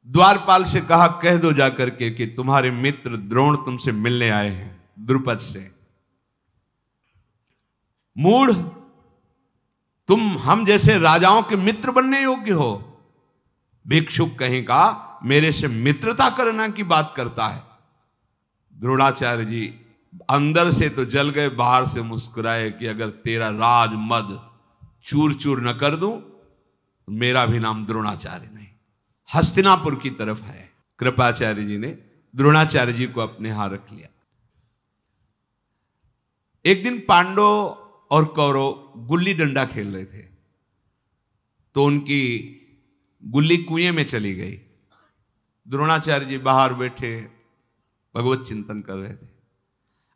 द्वारपाल से कहा, कह दो जाकर के कि तुम्हारे मित्र द्रोण तुमसे मिलने आए हैं द्रुपद से। मूढ़, तुम हम जैसे राजाओं के मित्र बनने योग्य हो? भिक्षुक कहीं का मेरे से मित्रता करना की बात करता है। द्रोणाचार्य जी अंदर से तो जल गए, बाहर से मुस्कुराए कि अगर तेरा राज मद चूर चूर न कर दूं तो मेरा भी नाम द्रोणाचार्य नहीं। हस्तिनापुर की तरफ है। कृपाचार्य जी ने द्रोणाचार्य जी को अपने यहां रख लिया। एक दिन पांडव और कौरव गुल्ली डंडा खेल रहे थे, तो उनकी गुल्ली कुएं में चली गई। द्रोणाचार्य जी बाहर बैठे भगवत चिंतन कर रहे थे।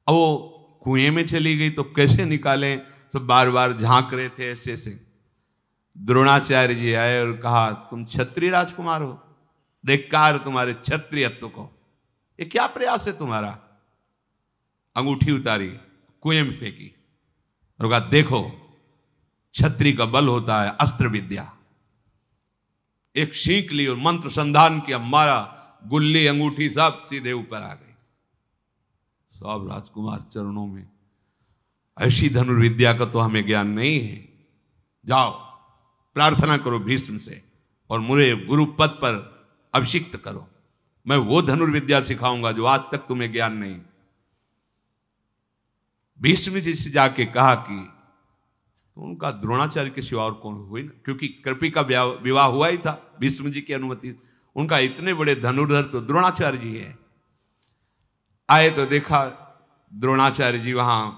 अब वो कुएं में चली गई तो कैसे निकालें, तो बार बार झांक रहे थे ऐसे से। द्रोणाचार्य जी आए और कहा, तुम क्षत्रिय राजकुमार हो, धिक्कार तुम्हारे क्षत्रियत्व को, ये क्या प्रयास है तुम्हारा? अंगूठी उतारी, कुएं में फेंकी और कहा, देखो क्षत्रिय का बल होता है अस्त्र विद्या। एक सीख ली और मंत्र संधान किया, मारा, गुल्ली अंगूठी सब सीधे ऊपर आ गई। सब राजकुमार चरणों में, ऐसी धनुर्विद्या का तो हमें ज्ञान नहीं है, जाओ प्रार्थना करो भीष्म से और मुझे गुरु पद पर अभिषिक्त करो, मैं वो धनुर्विद्या सिखाऊंगा जो आज तक तुम्हें ज्ञान नहीं। भीष्म जी से जाके कहा कि तो उनका द्रोणाचार्य के सिवा और कौन हुई ना, क्योंकि कृपी का विवाह हुआ ही था भीष्म जी की अनुमति। उनका इतने बड़े धनुर्धर तो द्रोणाचार्य जी है। आए तो देखा द्रोणाचार्य जी वहां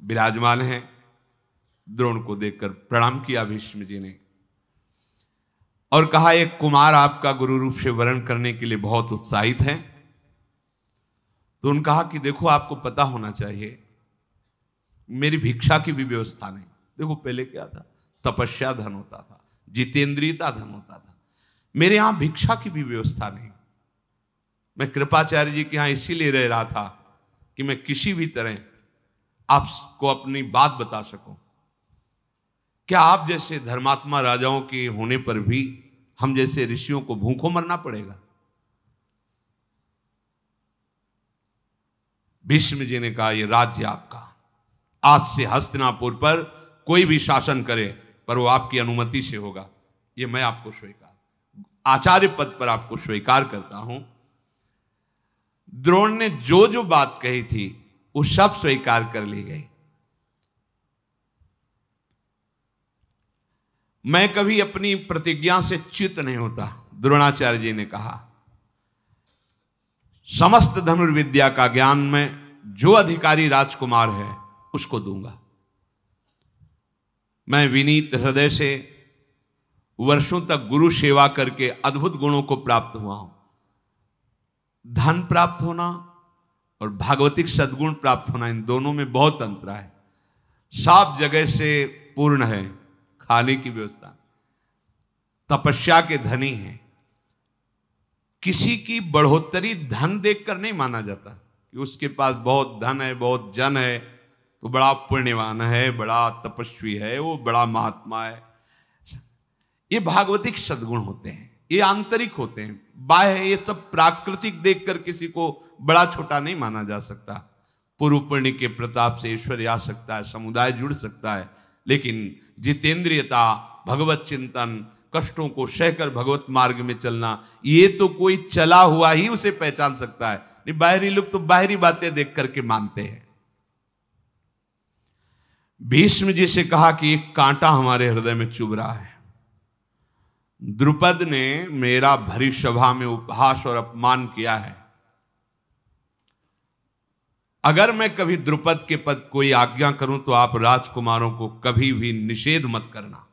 विराजमान हैं। द्रोण को देखकर प्रणाम किया भीष्म जी ने और कहा, एक कुमार आपका गुरु रूप से वर्ण करने के लिए बहुत उत्साहित है। तो उन्होंने कहा कि देखो आपको पता होना चाहिए मेरी भिक्षा की भी व्यवस्था नहीं। देखो पहले क्या था, तपस्या धन होता था, जितेंद्रियता धन होता था, मेरे यहां भिक्षा की भी व्यवस्था नहीं। मैं कृपाचार्य जी के यहां इसीलिए रह रहा था कि मैं किसी भी तरह आपको अपनी बात बता सकूं। क्या आप जैसे धर्मात्मा राजाओं के होने पर भी हम जैसे ऋषियों को भूखों मरना पड़ेगा? भीष्म जी ने कहा, यह राज्य आपका, आज से हस्तिनापुर पर कोई भी शासन करे पर वो आपकी अनुमति से होगा। ये मैं आपको स्वीकार, आचार्य पद पर आपको स्वीकार करता हूं। द्रोण ने जो जो बात कही थी वो सब स्वीकार कर ली गई। मैं कभी अपनी प्रतिज्ञा से च्युत नहीं होता, द्रोणाचार्य जी ने कहा। समस्त धनुर्विद्या का ज्ञान मैं जो अधिकारी राजकुमार है उसको दूंगा। मैं विनीत हृदय से वर्षों तक गुरु सेवा करके अद्भुत गुणों को प्राप्त हुआ हूं। धन प्राप्त होना और भागवतिक सद्गुण प्राप्त होना, इन दोनों में बहुत अंतर है। सब जगह से पूर्ण है, खाने की व्यवस्था, तपस्या के धनी है। किसी की बढ़ोतरी धन देखकर नहीं माना जाता कि उसके पास बहुत धन है, बहुत जन है तो बड़ा पुण्यवान है, बड़ा तपस्वी है, वो बड़ा महात्मा है। ये भागवतिक सद्गुण होते हैं, ये आंतरिक होते हैं। बाह्य ये सब प्राकृतिक देखकर किसी को बड़ा छोटा नहीं माना जा सकता। पूर्व पुण्य के प्रताप से ऐश्वर्य आ सकता है, समुदाय जुड़ सकता है, लेकिन जितेंद्रियता, भगवत चिंतन, कष्टों को सहकर भगवत मार्ग में चलना, ये तो कोई चला हुआ ही उसे पहचान सकता है। नहीं, बाहरी लोग तो बाहरी बातें देख करके मानते हैं। भीष्म जी से कहा कि एक कांटा हमारे हृदय में चुभ रहा है। द्रुपद ने मेरा भरी सभा में उपहास और अपमान किया है। अगर मैं कभी द्रुपद के पद कोई आज्ञा करूं तो आप राजकुमारों को कभी भी निषेध मत करना,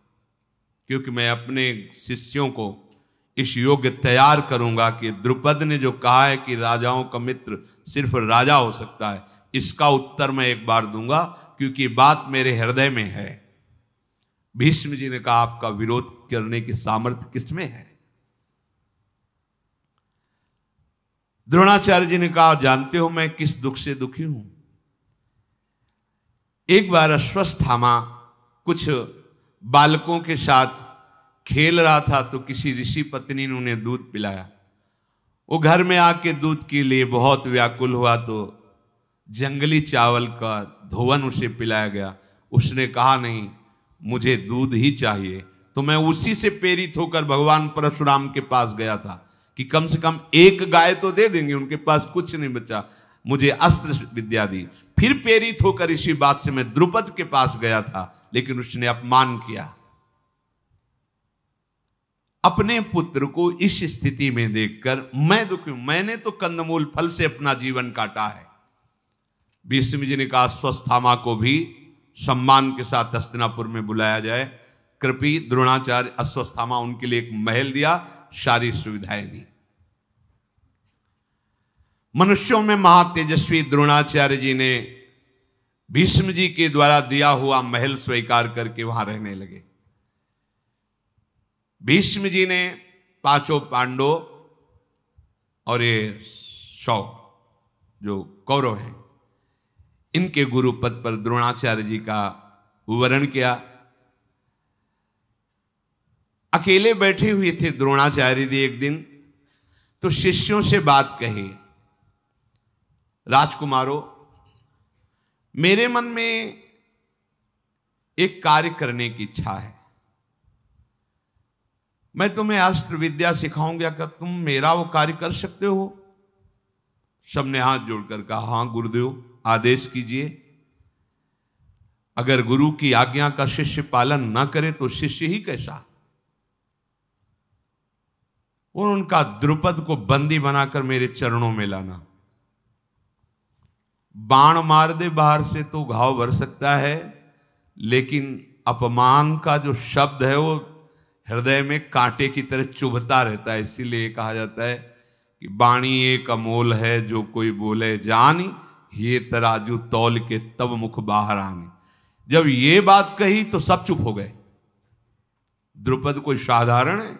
क्योंकि मैं अपने शिष्यों को इस योग्य तैयार करूंगा कि द्रुपद ने जो कहा है कि राजाओं का मित्र सिर्फ राजा हो सकता है, इसका उत्तर मैं एक बार दूंगा, क्योंकि बात मेरे हृदय में है। भीष्म जी ने कहा, आपका विरोध करने की सामर्थ्य किसमें है? द्रोणाचार्य जी ने कहा, जानते हो मैं किस दुख से दुखी हूं। एक बार अश्वत्थामा कुछ बालकों के साथ खेल रहा था तो किसी ऋषि पत्नी ने उन्हें दूध पिलाया। वो घर में आके दूध के लिए बहुत व्याकुल हुआ तो जंगली चावल का धोवन उसे पिलाया गया। उसने कहा नहीं, मुझे दूध ही चाहिए। तो मैं उसी से प्रेरित होकर भगवान परशुराम के पास गया था कि कम से कम एक गाय तो दे देंगे, उनके पास कुछ नहीं बचा, मुझे अस्त्र विद्या दी। फिर प्रेरित होकर इसी बात से मैं द्रुपद के पास गया था, लेकिन उसने अपमान किया। अपने पुत्र को इस स्थिति में देखकर मैं दुखी हूं। मैंने तो कंदमूल फल से अपना जीवन काटा है। भीष्म जी ने कहा अश्वत्थामा को भी सम्मान के साथ हस्तिनापुर में बुलाया जाए। कृपी द्रोणाचार्य अश्वत्थामा, उनके लिए एक महल दिया, सारी सुविधाएं दी। मनुष्यों में महातेजस्वी द्रोणाचार्य जी ने भीष्म जी के द्वारा दिया हुआ महल स्वीकार करके वहां रहने लगे। भीष्म जी ने पांचों पांडव और ये 100 जो कौरव हैं, इनके गुरु पद पर द्रोणाचार्य जी का वर्ण किया। अकेले बैठे हुए थे द्रोणाचार्य जी एक दिन, तो शिष्यों से बात कही, राजकुमारों, मेरे मन में एक कार्य करने की इच्छा है। मैं तुम्हें अस्त्र विद्या सिखाऊंगा, क्या तुम मेरा वो कार्य कर सकते हो? सबने हाथ जोड़कर कहा, हां गुरुदेव, आदेश कीजिए। अगर गुरु की आज्ञा का शिष्य पालन न करे तो शिष्य ही कैसा। उनका द्रुपद को बंदी बनाकर मेरे चरणों में लाना। बाण मार दे बाहर से तो घाव भर सकता है, लेकिन अपमान का जो शब्द है वो हृदय में कांटे की तरह चुभता रहता है। इसीलिए कहा जाता है कि बाणी एक अमोल है, जो कोई बोले जानी, ये तराजू तौल के तब मुख बाहर आनी। जब ये बात कही तो सब चुप हो गए। द्रुपद कोई साधारण है,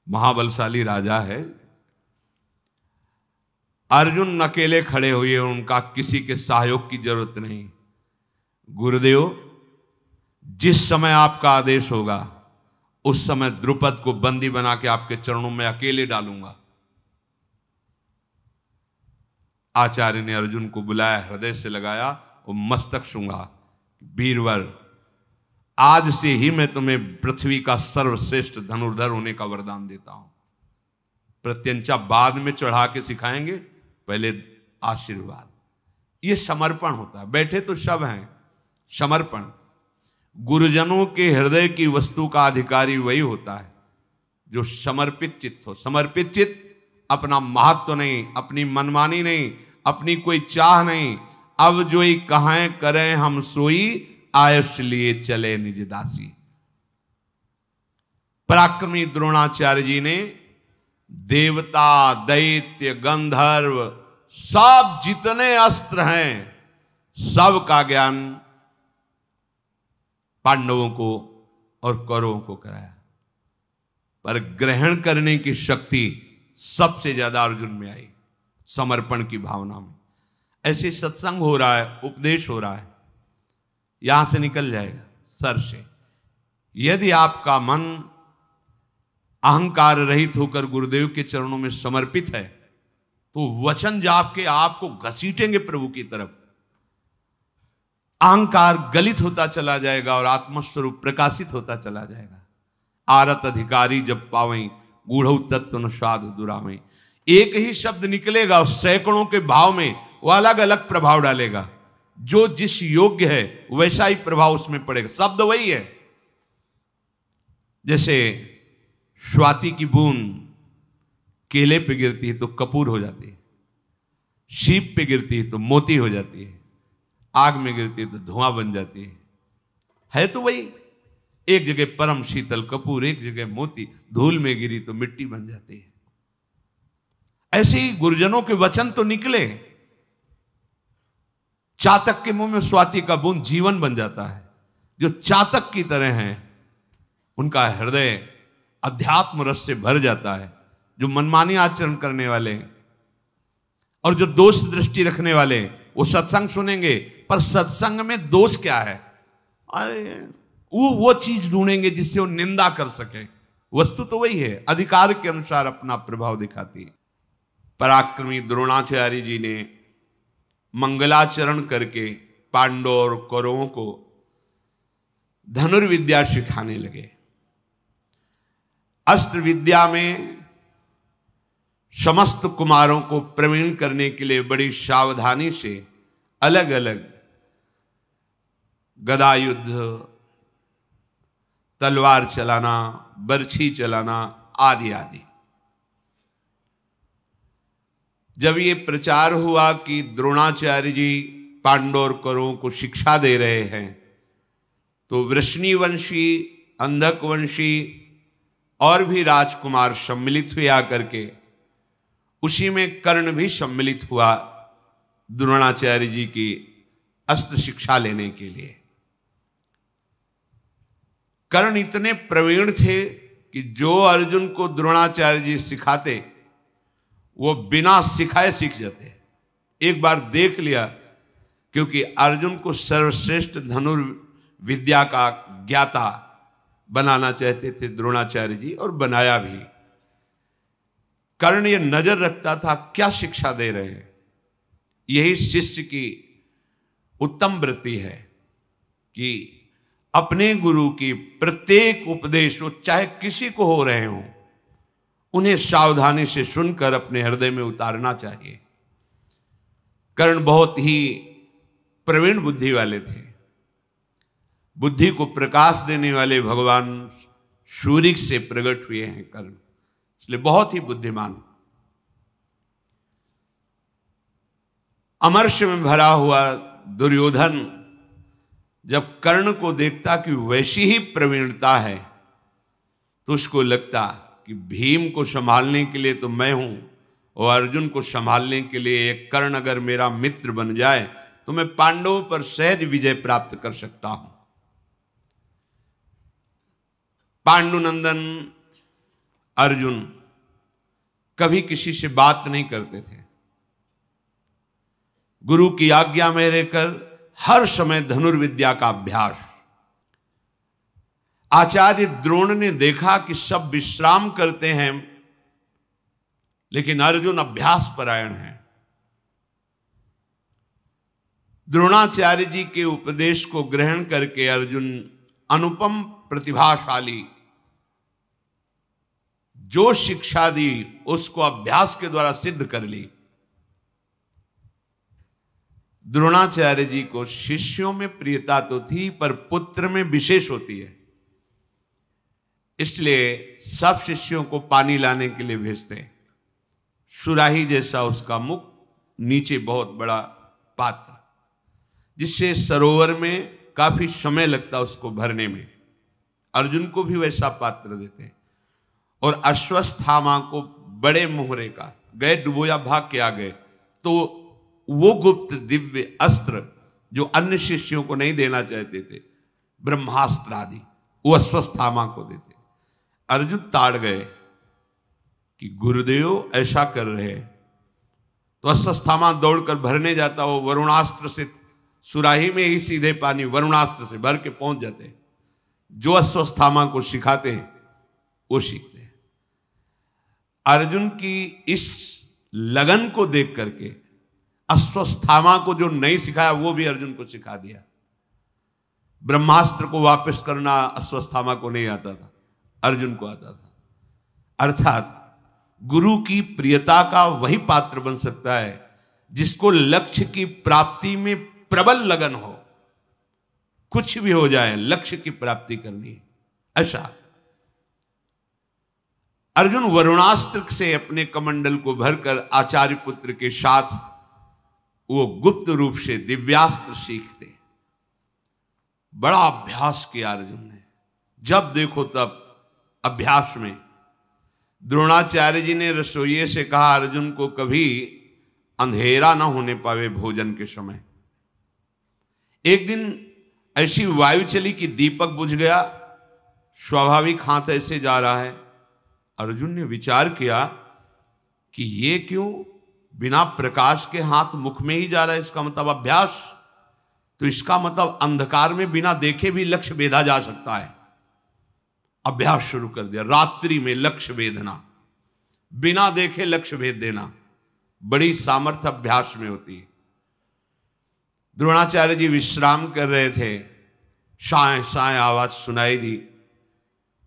महाबलशाली राजा है। अर्जुन अकेले खड़े हुए, उनका किसी के सहयोग की जरूरत नहीं। गुरुदेव, जिस समय आपका आदेश होगा उस समय द्रुपद को बंदी बना के आपके चरणों में अकेले डालूंगा। आचार्य ने अर्जुन को बुलाया, हृदय से लगाया और मस्तक सूंघा। वीरवर, आज से ही मैं तुम्हें पृथ्वी का सर्वश्रेष्ठ धनुर्धर होने का वरदान देता हूं। प्रत्यंचा बाद में चढ़ा के सिखाएंगे, पहले आशीर्वाद। ये समर्पण होता है। बैठे तो सब हैं, समर्पण। गुरुजनों के हृदय की वस्तु का अधिकारी वही होता है जो समर्पित चित्त हो। समर्पित चित्त अपना महत्व नहीं, अपनी मनमानी नहीं, अपनी कोई चाह नहीं। अब जो ही कहां करें हम सोई, आयुष लिए चले निज दासी। पराक्रमी द्रोणाचार्य जी ने देवता, दैत्य, गंधर्व, सब जितने अस्त्र हैं, सब का ज्ञान पांडवों को और कौरवों को कराया। पर ग्रहण करने की शक्ति सबसे ज्यादा अर्जुन में आई, समर्पण की भावना में। ऐसे सत्संग हो रहा है, उपदेश हो रहा है, यहां से निकल जाएगा सर से। यदि आपका मन अहंकार रहित होकर गुरुदेव के चरणों में समर्पित है, तो वचन जाप के आपको घसीटेंगे प्रभु की तरफ। अहंकार गलित होता चला जाएगा और आत्मस्वरूप प्रकाशित होता चला जाएगा। आरत अधिकारी जब पावें, गूढ़ तत्व न साधु दुरावें। एक ही शब्द निकलेगा और सैकड़ों के भाव में वो अलग अलग प्रभाव डालेगा। जो जिस योग्य है वैसा ही प्रभाव उसमें पड़ेगा। शब्द वही है। जैसे स्वाति की बूंद केले पे गिरती है तो कपूर हो जाती है, शीप पे गिरती है तो मोती हो जाती है, आग में गिरती है तो धुआं बन जाती है तो वही। एक जगह परम शीतल कपूर, एक जगह मोती, धूल में गिरी तो मिट्टी बन जाती है। ऐसे ही गुरुजनों के वचन तो निकले, चातक के मुंह में स्वाति का बूंद जीवन बन जाता है। जो चातक की तरह हैं उनका हृदय अध्यात्म रस से भर जाता है। जो मनमानी आचरण करने वाले और जो दोष दृष्टि रखने वाले, वो सत्संग सुनेंगे, पर सत्संग में दोष क्या है? अरे वो चीज ढूंढेंगे जिससे वो निंदा कर सके। वस्तु तो वही है, अधिकार के अनुसार अपना प्रभाव दिखाती है। पराक्रमी द्रोणाचार्य जी ने मंगलाचरण करके पांडवों और कौरवों को धनुर्विद्या सिखाने लगे। अस्त्र विद्या में समस्त कुमारों को प्रवीण करने के लिए बड़ी सावधानी से अलग अलग गदा युद्ध, तलवार चलाना, बर्छी चलाना आदि आदि। जब ये प्रचार हुआ कि द्रोणाचार्य जी पांडव और कौरवों को शिक्षा दे रहे हैं, तो वृष्णिवंशी, अंधकवंशी और भी राजकुमार सम्मिलित हुए आकर के। उसी में कर्ण भी सम्मिलित हुआ द्रोणाचार्य जी की अस्त्र शिक्षा लेने के लिए। कर्ण इतने प्रवीण थे कि जो अर्जुन को द्रोणाचार्य जी सिखाते वो बिना सिखाए सीख जाते। एक बार देख लिया, क्योंकि अर्जुन को सर्वश्रेष्ठ धनुर्विद्या का ज्ञाता बनाना चाहते थे द्रोणाचार्य जी, और बनाया भी। कर्ण ये नजर रखता था क्या शिक्षा दे रहे हैं। यही शिष्य की उत्तम वृत्ति है कि अपने गुरु की प्रत्येक उपदेश, वो चाहे किसी को हो रहे हों, उन्हें सावधानी से सुनकर अपने हृदय में उतारना चाहिए। कर्ण बहुत ही प्रवीण बुद्धि वाले थे। बुद्धि को प्रकाश देने वाले भगवान सूर्य से प्रकट हुए हैं कर्ण, इसलिए बहुत ही बुद्धिमान। अमर्ष में भरा हुआ दुर्योधन जब कर्ण को देखता कि वैसी ही प्रवीणता है, तो उसको लगता कि भीम को संभालने के लिए तो मैं हूं, और अर्जुन को संभालने के लिए एक कर्ण अगर मेरा मित्र बन जाए तो मैं पांडवों पर सहज विजय प्राप्त कर सकता हूं। पांडुनंदन अर्जुन कभी किसी से बात नहीं करते थे। गुरु की आज्ञा में रहकर हर समय धनुर्विद्या का अभ्यास। आचार्य द्रोण ने देखा कि सब विश्राम करते हैं, लेकिन अर्जुन अभ्यास परायण है। द्रोणाचार्य जी के उपदेश को ग्रहण करके अर्जुन अनुपम प्रतिभाशाली, जो शिक्षा दी उसको अभ्यास के द्वारा सिद्ध कर ली। द्रोणाचार्य जी को शिष्यों में प्रियता तो थी, पर पुत्र में विशेष होती है, इसलिए सब शिष्यों को पानी लाने के लिए भेजते हैं। सुराही जैसा उसका मुख, नीचे बहुत बड़ा पात्र, जिससे सरोवर में काफी समय लगता उसको भरने में। अर्जुन को भी वैसा पात्र देते हैं। और अश्वत्थामा को बड़े मोहरे का, गए डुबोया भाग के आ गए, तो वो गुप्त दिव्य अस्त्र जो अन्य शिष्यों को नहीं देना चाहते थे, ब्रह्मास्त्र आदि, वो अश्वत्थामा को देते। अर्जुन ताड़ गए कि गुरुदेव ऐसा कर रहे हैं, तो अश्वत्थामा दौड़कर भरने जाता, वो वरुणास्त्र से सुराही में ही सीधे पानी वरुणास्त्र से भर के पहुंच जाते। जो अश्वत्थामा को सिखाते हैं वो सीखते हैं। अर्जुन की इस लगन को देख करके अश्वत्थामा को जो नहीं सिखाया वो भी अर्जुन को सिखा दिया। ब्रह्मास्त्र को वापस करना अश्वत्थामा को नहीं आता था, अर्जुन को आता था। अर्थात गुरु की प्रियता का वही पात्र बन सकता है जिसको लक्ष्य की प्राप्ति में प्रबल लगन हो। कुछ भी हो जाए, लक्ष्य की प्राप्ति करनी है, ऐसा। अर्जुन वरुणास्त्र से अपने कमंडल को भरकर आचार्य पुत्र के साथ वो गुप्त रूप से दिव्यास्त्र सीखते। बड़ा अभ्यास किया अर्जुन ने, जब देखो तब अभ्यास में। द्रोणाचार्य जी ने रसोइये से कहा अर्जुन को कभी अंधेरा ना होने पावे भोजन के समय। एक दिन ऐसी वायु चली कि दीपक बुझ गया, स्वाभाविक हाथ ऐसे जा रहा है। अर्जुन ने विचार किया कि ये क्यों बिना प्रकाश के हाथ मुख में ही जा रहा है, इसका मतलब अभ्यास। तो इसका मतलब अंधकार में बिना देखे भी लक्ष्य भेदा जा सकता है। अभ्यास शुरू कर दिया, रात्रि में लक्ष्य भेदना, बिना देखे लक्ष्य भेद देना। बड़ी सामर्थ्य अभ्यास में होती है। द्रोणाचार्य जी विश्राम कर रहे थे, साए साए आवाज सुनाई दी।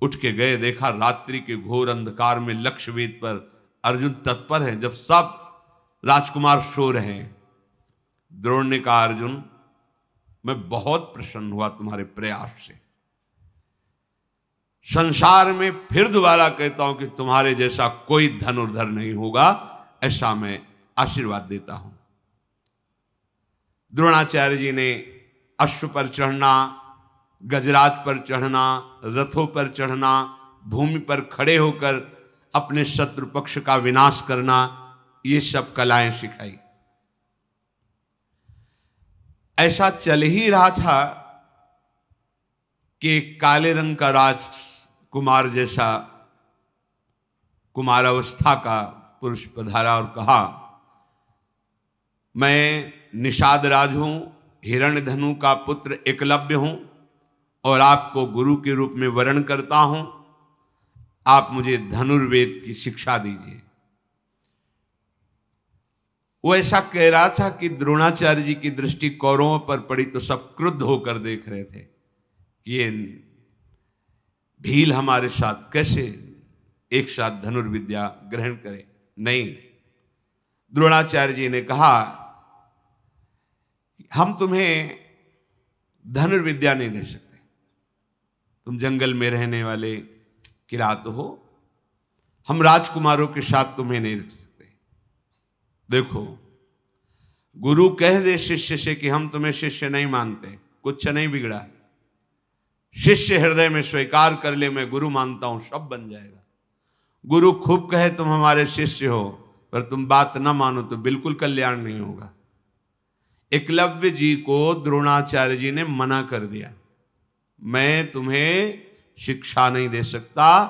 उठ के गए, देखा रात्रि के घोर अंधकार में लक्ष्य वेद पर अर्जुन तत्पर है, जब सब राजकुमार सो रहे हैं। द्रोण ने कहा, अर्जुन मैं बहुत प्रसन्न हुआ तुम्हारे प्रयास से। संसार में फिर दोबारा कहता हूं कि तुम्हारे जैसा कोई धनुर्धर नहीं होगा, ऐसा मैं आशीर्वाद देता हूं। द्रोणाचार्य जी ने अश्व पर चढ़ना, गजराज पर चढ़ना, रथों पर चढ़ना, भूमि पर खड़े होकर अपने शत्रु पक्ष का विनाश करना, ये सब कलाएं सिखाई। ऐसा चल ही रहा था कि काले रंग का राजकुमार जैसा कुमारावस्था का पुरुष पधारा और कहा, मैं निषाद राज हूं, हिरण्यधनु का पुत्र एकलव्य हूं और आपको गुरु के रूप में वरण करता हूं। आप मुझे धनुर्वेद की शिक्षा दीजिए। वो ऐसा कह रहा था कि द्रोणाचार्य जी की दृष्टि कौरवों पर पड़ी तो सब क्रुद्ध होकर देख रहे थे कि ये भील हमारे साथ कैसे एक साथ धनुर्विद्या ग्रहण करे। नहीं, द्रोणाचार्य जी ने कहा, हम तुम्हें धनुर्विद्या नहीं दे सकते, तुम जंगल में रहने वाले किरात हो, हम राजकुमारों के साथ तुम्हें नहीं रख सकते। देखो, गुरु कह दे शिष्य से कि हम तुम्हें शिष्य नहीं मानते, कुछ नहीं बिगड़ा। शिष्य हृदय में स्वीकार कर ले मैं गुरु मानता हूं, सब बन जाएगा। गुरु खूब कहे तुम हमारे शिष्य हो, पर तुम बात ना मानो तो बिल्कुल कल्याण नहीं होगा। एकलव्य जी को द्रोणाचार्य जी ने मना कर दिया, मैं तुम्हें शिक्षा नहीं दे सकता,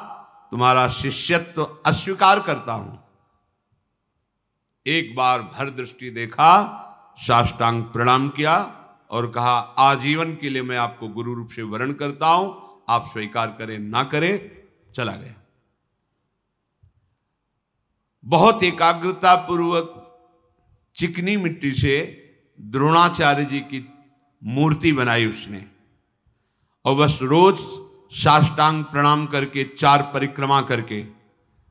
तुम्हारा शिष्यत्व अस्वीकार करता हूं। एक बार भर दृष्टि देखा, साष्टांग प्रणाम किया और कहा, आजीवन के लिए मैं आपको गुरु रूप से वरण करता हूं, आप स्वीकार करें ना करें। चला गया। बहुत एकाग्रता पूर्वक चिकनी मिट्टी से द्रोणाचार्य जी की मूर्ति बनाई उसने, और बस रोज साष्टांग प्रणाम करके 4 परिक्रमा करके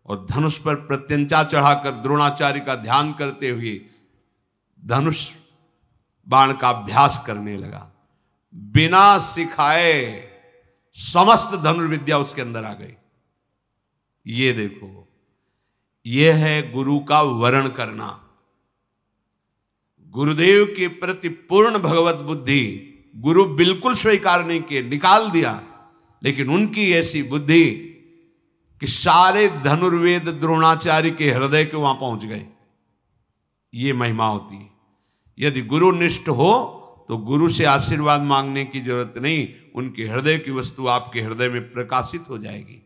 और धनुष पर प्रत्यंचा चढ़ाकर द्रोणाचार्य का ध्यान करते हुए धनुष बाण का अभ्यास करने लगा। बिना सिखाए समस्त धनुर्विद्या उसके अंदर आ गई। ये देखो, ये है गुरु का वरण करना। गुरुदेव के प्रति पूर्ण भगवत बुद्धि गुरु बिल्कुल स्वीकार नहीं किए, निकाल दिया, लेकिन उनकी ऐसी बुद्धि कि सारे धनुर्वेद द्रोणाचार्य के हृदय के वहां पहुंच गए। ये महिमा होती है। यदि गुरु निष्ठ हो तो गुरु से आशीर्वाद मांगने की जरूरत नहीं, उनके हृदय की वस्तु आपके हृदय में प्रकाशित हो जाएगी।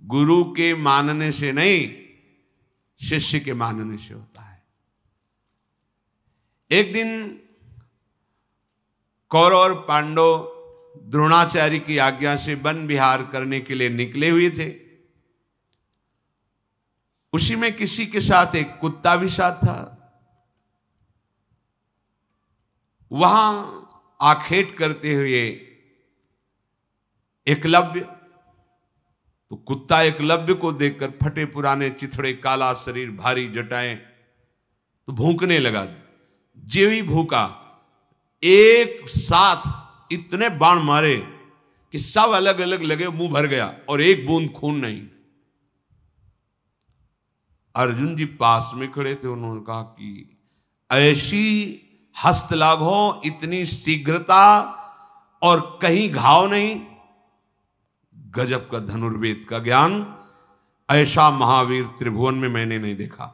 गुरु के मानने से नहीं, शिष्य के मानने से होता है। एक दिन कौरव और पांडव द्रोणाचार्य की आज्ञा से वन विहार करने के लिए निकले हुए थे। उसी में किसी के साथ एक कुत्ता भी साथ था। वहां आखेट करते हुए एकलव्य, तो कुत्ता एकलव्य को देखकर फटे पुराने चिथड़े, काला शरीर, भारी जटाएं, तो भूखने लगा। जो ही भूखा, एक साथ इतने बाण मारे कि सब अलग अलग लगे, मुंह भर गया और एक बूंद खून नहीं। अर्जुन जी पास में खड़े थे, उन्होंने कहा कि ऐसी हस्तलाघ हो, इतनी शीघ्रता और कहीं घाव नहीं। गजब का धनुर्वेद का ज्ञान, ऐसा महावीर त्रिभुवन में मैंने नहीं देखा।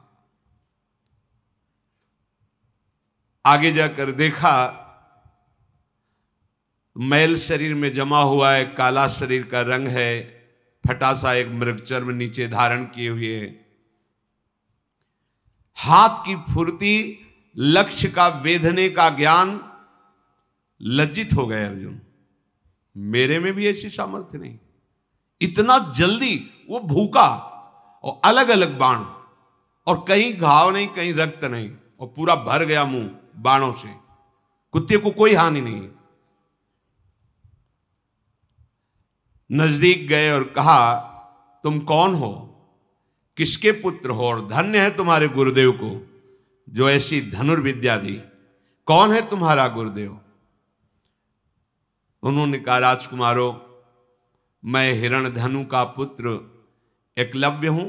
आगे जाकर देखा, मैल शरीर में जमा हुआ है, काला शरीर का रंग है, फटा सा एक मृगचर्म नीचे धारण किए हुए है, हाथ की फुर्ती, लक्ष्य का वेधने का ज्ञान। लज्जित हो गए अर्जुन, मेरे में भी ऐसी सामर्थ्य नहीं। इतना जल्दी वो भूखा और अलग अलग बाण और कहीं घाव नहीं, कहीं रक्त नहीं, और पूरा भर गया मुंह बाणों से। कुत्ते को कोई हानि नहीं। नजदीक गए और कहा, तुम कौन हो, किसके पुत्र हो, और धन्य है तुम्हारे गुरुदेव को जो ऐसी धनुर्विद्या दी। कौन है तुम्हारा गुरुदेव? उन्होंने कहा, राजकुमारों, मैं हिरण्यधनु का पुत्र एकलव्य हूं।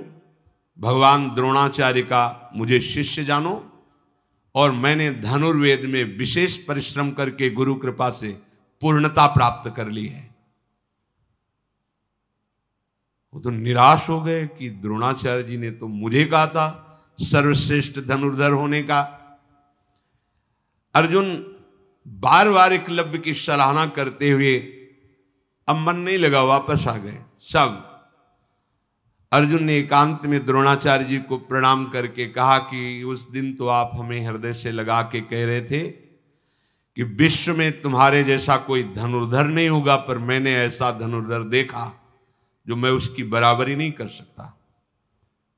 भगवान द्रोणाचार्य का मुझे शिष्य जानो, और मैंने धनुर्वेद में विशेष परिश्रम करके गुरु कृपा से पूर्णता प्राप्त कर ली है। वो तो निराश हो गए कि द्रोणाचार्य जी ने तो मुझे कहा था सर्वश्रेष्ठ धनुर्धर होने का। अर्जुन बार बार एकलव्य की सराहना करते हुए अब मन नहीं लगा, वापस आ गए सब। अर्जुन ने एकांत में द्रोणाचार्य जी को प्रणाम करके कहा कि उस दिन तो आप हमें हृदय से लगा के कह रहे थे कि विश्व में तुम्हारे जैसा कोई धनुर्धर नहीं होगा, पर मैंने ऐसा धनुर्धर देखा जो मैं उसकी बराबरी नहीं कर सकता।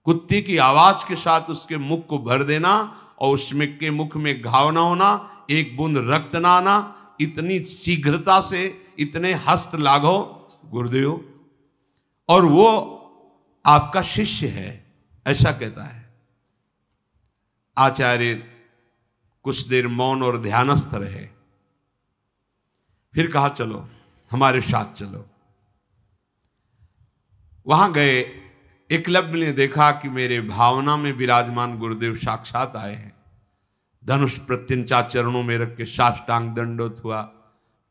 कुत्ते की आवाज के साथ उसके मुख को भर देना और उसमें के मुख में घाव ना होना, एक बूंद रक्त ना आना, इतनी शीघ्रता से इतने हस्त लाघव गुरुदेव, और वो आपका शिष्य है, ऐसा कहता है। आचार्य कुछ देर मौन और ध्यानस्थ रहे, फिर कहा, चलो हमारे साथ चलो। वहां गए, एकलव्य ने देखा कि मेरे भावना में विराजमान गुरुदेव साक्षात आए हैं। धनुष प्रत्यंचा चरणों में रख के साष्टांग दंडोत हुआ,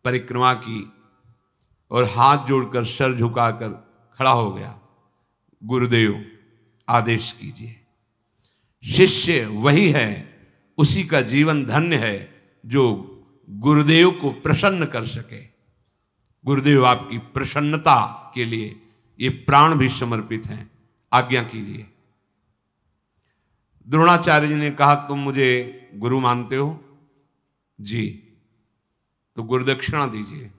परिक्रमा की और हाथ जोड़कर सर झुकाकर खड़ा हो गया। गुरुदेव आदेश कीजिए। शिष्य वही है, उसी का जीवन धन्य है जो गुरुदेव को प्रसन्न कर सके। गुरुदेव आपकी प्रसन्नता के लिए ये प्राण भी समर्पित हैं, आज्ञा कीजिए। द्रोणाचार्य जी ने कहा, तुम मुझे गुरु मानते हो? जी। तो गुरुदक्षिणा दीजिए,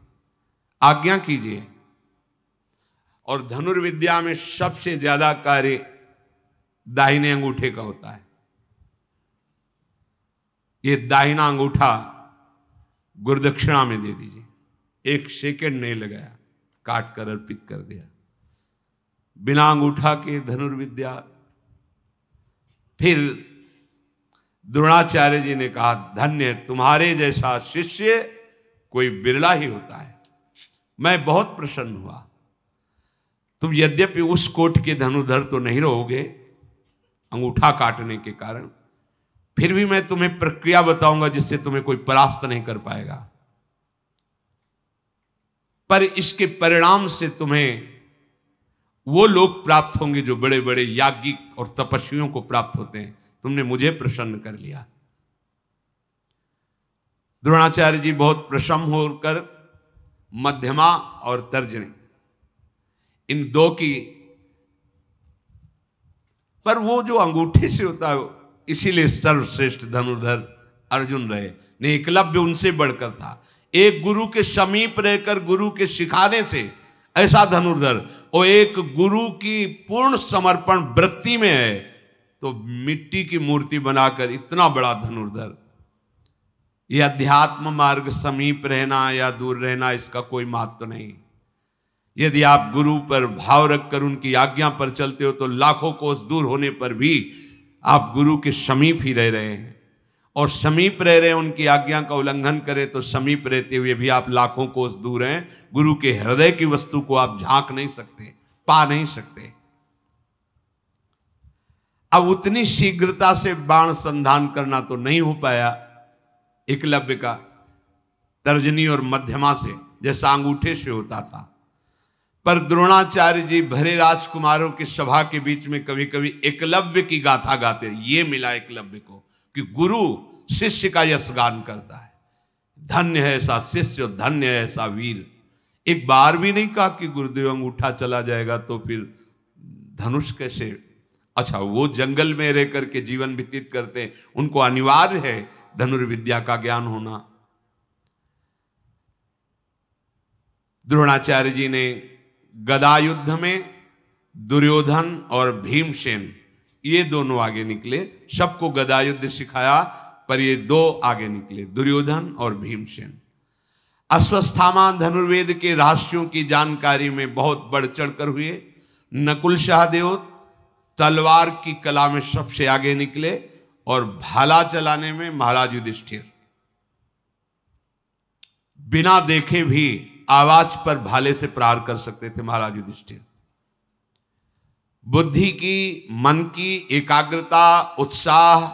आज्ञा कीजिए। और धनुर्विद्या में सबसे ज्यादा कार्य दाहिने अंगूठे का होता है। ये दाहिना अंगूठा गुरुदक्षिणा में दे दीजिए। 1 सेकंड नहीं लगाया, काट कर अर्पित कर दिया। बिना अंगूठा के धनुर्विद्या। फिर द्रोणाचार्य जी ने कहा, धन्य, तुम्हारे जैसा शिष्य कोई बिरला ही होता है। मैं बहुत प्रसन्न हुआ। तुम यद्यपि उस कोट के धनुर्धर तो नहीं रहोगे अंगूठा काटने के कारण, फिर भी मैं तुम्हें प्रक्रिया बताऊंगा जिससे तुम्हें कोई परास्त नहीं कर पाएगा। पर इसके परिणाम से तुम्हें वो लोग प्राप्त होंगे जो बड़े बड़े याज्ञिक और तपस्वियों को प्राप्त होते हैं। तुमने मुझे प्रसन्न कर लिया। द्रोणाचार्य जी बहुत प्रसन्न होकर मध्यमा और तर्जनी, इन दो की, पर वो जो अंगूठे से होता है, इसीलिए सर्वश्रेष्ठ धनुर्धर अर्जुन रहे। नहीं, एकलव्य उनसे बढ़कर था। एक गुरु के समीप रहकर गुरु के सिखाने से ऐसा धनुर्धर, और एक गुरु की पूर्ण समर्पण वृत्ति में है तो मिट्टी की मूर्ति बनाकर इतना बड़ा धनुर्धर। यह अध्यात्म मार्ग समीप रहना या दूर रहना, इसका कोई महत्व नहीं। यदि आप गुरु पर भाव रखकर उनकी आज्ञा पर चलते हो तो लाखों कोस दूर होने पर भी आप गुरु के समीप ही रह रहे हैं, और समीप रह रहे हैं, उनकी आज्ञा का उल्लंघन करें तो समीप रहते हुए भी आप लाखों कोस दूर हैं। गुरु के हृदय की वस्तु को आप झांक नहीं सकते, पा नहीं सकते। अब उतनी शीघ्रता से बाण संधान करना तो नहीं हो पाया एकलव्य का तर्जनी और मध्यमा से, जैसा अंगूठे से होता था। पर द्रोणाचार्य जी भरे राजकुमारों की सभा के बीच में कभी कभी एकलव्य की गाथा गाते। ये मिला एकलव्य को कि गुरु शिष्य का यशगान करता है। धन्य है ऐसा शिष्य, धन्य है ऐसा वीर। एक बार भी नहीं कहा कि गुरुदेव अंगूठा चला जाएगा तो फिर धनुष कैसे। अच्छा, वो जंगल में रह करके जीवन व्यतीत करते, उनको अनिवार्य है धनुर्विद्या का ज्ञान होना। द्रोणाचार्य जी ने गदा युद्ध में दुर्योधन और भीमसेन ये दोनों आगे निकले। सबको गदा युद्ध सिखाया, पर ये दो आगे निकले, दुर्योधन और भीमसेन। अश्वत्थामा धनुर्वेद के रहस्यों की जानकारी में बहुत बढ़ चढ़कर हुए। नकुल सहदेव तलवार की कला में सबसे आगे निकले, और भाला चलाने में महाराज युधिष्ठिर बिना देखे भी आवाज पर भाले से प्रहार कर सकते थे महाराज युधिष्ठिर। बुद्धि की, मन की एकाग्रता, उत्साह,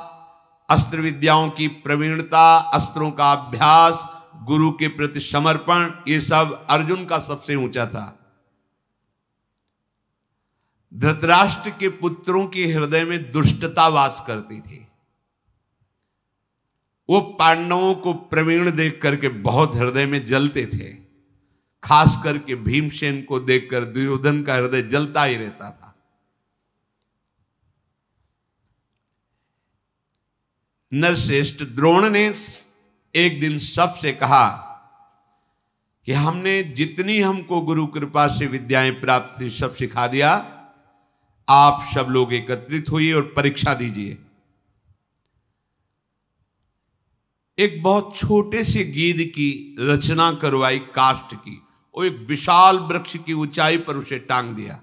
अस्त्र विद्याओं की प्रवीणता, अस्त्रों का अभ्यास, गुरु के प्रति समर्पण, ये सब अर्जुन का सबसे ऊंचा था। धृतराष्ट्र के पुत्रों के हृदय में दुष्टता वास करती थी। वो पांडवों को प्रवीण देख करके बहुत हृदय में जलते थे। खास करके भीमसेन को देखकर दुर्योधन का हृदय जलता ही रहता था। नरश्रेष्ठ द्रोण ने एक दिन सबसे कहा कि हमने जितनी हमको गुरु कृपा से विद्याएं प्राप्त थी सब सिखा दिया, आप सब लोग एकत्रित होइए और परीक्षा दीजिए। एक बहुत छोटे से गीध की रचना करवाई काष्ठ की, वो एक विशाल वृक्ष की ऊंचाई पर उसे टांग दिया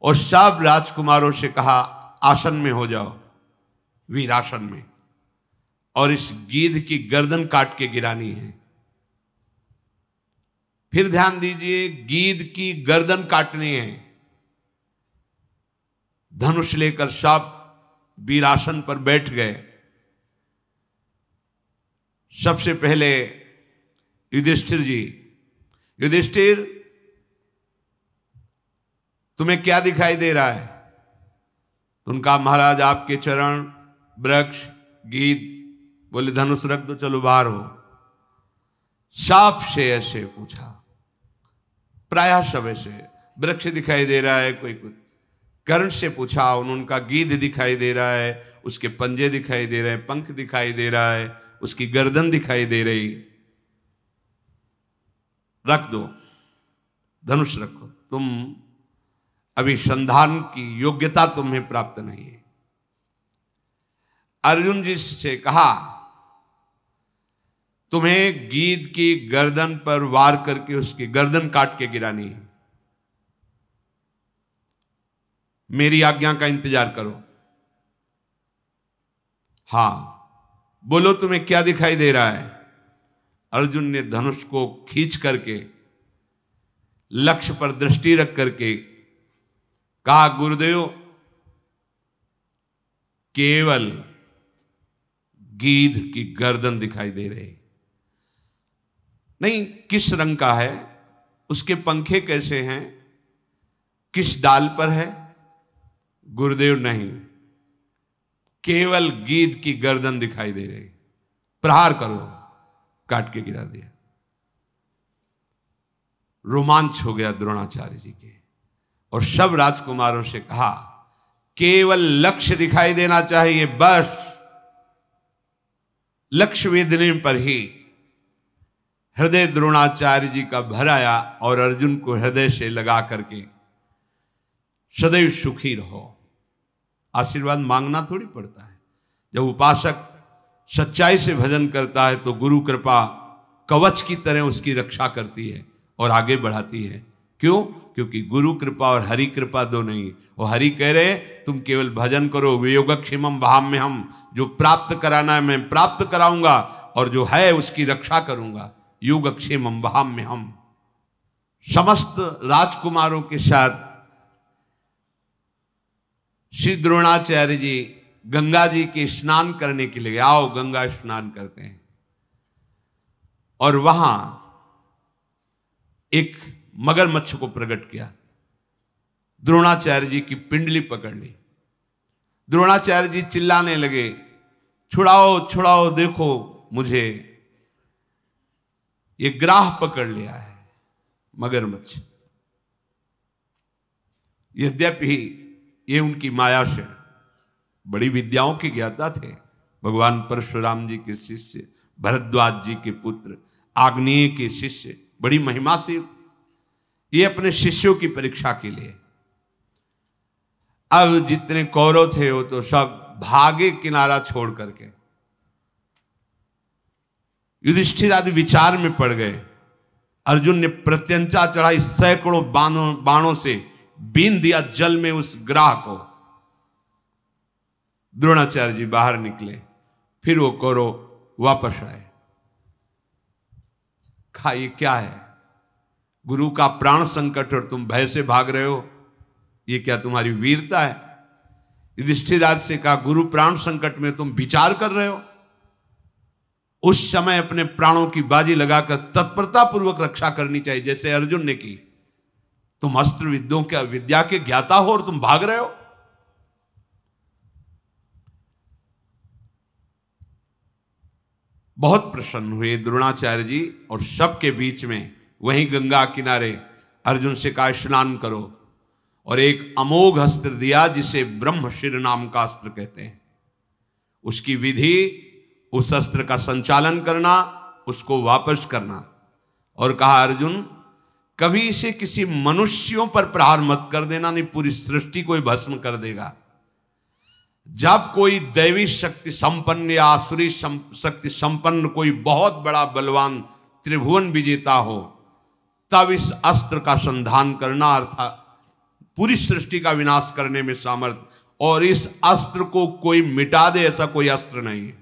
और सब राजकुमारों से कहा आसन में हो जाओ, वीरासन में, और इस गीध की गर्दन काट के गिरानी है। फिर ध्यान दीजिए, गीध की गर्दन काटनी है। धनुष लेकर सब वीरासन पर बैठ गए। सबसे पहले युधिष्ठिर जी, युधिष्ठिर तुम्हें क्या दिखाई दे रहा है? उनका महाराज आपके चरण, वृक्ष, गीध। बोले धनुष रख दो, चलो बाहर हो। सांप से ऐसे पूछा, प्रायः सब ऐसे। वृक्ष दिखाई दे रहा है, कोई कुछ कर्ण से पूछा, उनका गीध दिखाई दे रहा है, उसके पंजे दिखाई दे रहे हैं, पंख दिखाई दे रहा है, उसकी गर्दन दिखाई दे रही। रख दो, धनुष रखो, तुम अभी संधान की योग्यता तुम्हें प्राप्त नहीं है। अर्जुन जी से कहा तुम्हें गीध की गर्दन पर वार करके उसकी गर्दन काट के गिरानी है। मेरी आज्ञा का इंतजार करो। हां, बोलो तुम्हें क्या दिखाई दे रहा है? अर्जुन ने धनुष को खींच करके लक्ष्य पर दृष्टि रख करके कहा, गुरुदेव केवल गीध की गर्दन दिखाई दे रही। नहीं, किस रंग का है, उसके पंखे कैसे हैं, किस डाल पर है? गुरुदेव नहीं, केवल गीध की गर्दन दिखाई दे रही। प्रहार करो। काट के गिरा दिया। रोमांच हो गया द्रोणाचार्य जी के, और सब राजकुमारों से कहा केवल लक्ष्य दिखाई देना चाहिए, बस लक्ष्य वेधने पर ही। हृदय द्रोणाचार्य जी का भर आया और अर्जुन को हृदय से लगा करके सदैव सुखी रहो। आशीर्वाद मांगना थोड़ी पड़ता है। जब उपासक सच्चाई से भजन करता है तो गुरु कृपा कवच की तरह उसकी रक्षा करती है और आगे बढ़ाती है। क्यों? क्योंकि गुरु कृपा और हरि कृपा दो नहीं। वो हरि कह रहे तुम केवल भजन करो, वियोगक्षेमम वहां में हम, जो प्राप्त कराना है मैं प्राप्त कराऊंगा, और जो है उसकी रक्षा करूंगा। योगक्षेमम वहां में हम। समस्त राजकुमारों के साथ श्री द्रोणाचार्य जी गंगा जी के स्नान करने के लिए, आओ गंगा स्नान करते हैं। और वहां एक मगरमच्छ को प्रकट किया। द्रोणाचार्य जी की पिंडली पकड़ ली। द्रोणाचार्य जी चिल्लाने लगे, छुड़ाओ छुड़ाओ, देखो मुझे, ये ग्राह पकड़ लिया है मगरमच्छ। यद्यपि ये उनकी माया से बड़ी विद्याओं के ज्ञाता थे। भगवान परशुराम जी के शिष्य, भरद्वाज जी के पुत्र, आग्नेय के शिष्य, बड़ी महिमा से ये अपने शिष्यों की परीक्षा के लिए। अब जितने कौरव थे वो तो सब भागे किनारा छोड़ करके। युधिष्ठिर आदि विचार में पड़ गए। अर्जुन ने प्रत्यंचा चढ़ाई, सैकड़ों बाणों से बीन दिया जल में उस ग्राह को। द्रोणाचार्य जी बाहर निकले, फिर वो कौरव वापस आए। कहा ये क्या है? गुरु का प्राण संकट और तुम भय से भाग रहे हो, ये क्या तुम्हारी वीरता है? युधिष्ठिर राज से कहा गुरु प्राण संकट में तुम विचार कर रहे हो। उस समय अपने प्राणों की बाजी लगाकर तत्परता पूर्वक रक्षा करनी चाहिए, जैसे अर्जुन ने की। तुम अस्त्र विद्या के ज्ञाता हो और तुम भाग रहे हो। बहुत प्रसन्न हुए द्रोणाचार्य जी और सबके बीच में वहीं गंगा किनारे अर्जुन से कहा स्नान करो, और एक अमोघ अस्त्र दिया जिसे ब्रह्मशिर नाम का अस्त्र कहते हैं। उसकी विधि, उस अस्त्र का संचालन करना, उसको वापस करना, और कहा अर्जुन कभी इसे किसी मनुष्यों पर प्रहार मत कर देना, नहीं पूरी सृष्टि को भस्म कर देगा। जब कोई दैवी शक्ति संपन्न या आसुरी शक्ति संपन्न कोई बहुत बड़ा बलवान त्रिभुवन विजेता हो, तब इस अस्त्र का संधान करना, अर्थात पूरी सृष्टि का विनाश करने में सामर्थ्य, और इस अस्त्र को कोई मिटा दे ऐसा कोई अस्त्र नहीं है।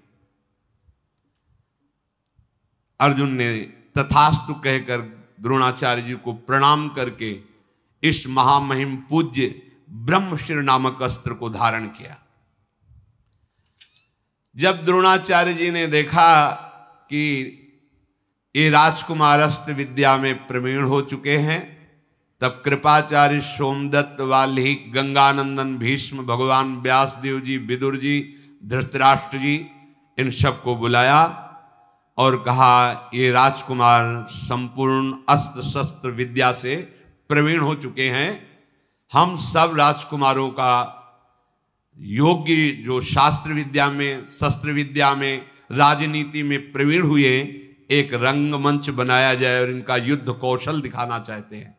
अर्जुन ने तथास्तु कहकर द्रोणाचार्य जी को प्रणाम करके इस महामहिम पूज्य ब्रह्मशिर नामक अस्त्र को धारण किया। जब द्रोणाचार्य जी ने देखा कि ये राजकुमार अस्त्र विद्या में प्रवीण हो चुके हैं, तब कृपाचार्य, सोमदत्त, वाल्मीकि, गंगानंदन, भीष्म, भगवान व्यासदेव जी, विदुर जी, धृतराष्ट्र जी, इन सबको बुलाया और कहा ये राजकुमार संपूर्ण अस्त्र शस्त्र विद्या से प्रवीण हो चुके हैं। हम सब राजकुमारों का योग्य जो शास्त्र विद्या में, शस्त्र विद्या में, राजनीति में प्रवीण हुए, एक रंगमंच बनाया जाए और इनका युद्ध कौशल दिखाना चाहते हैं।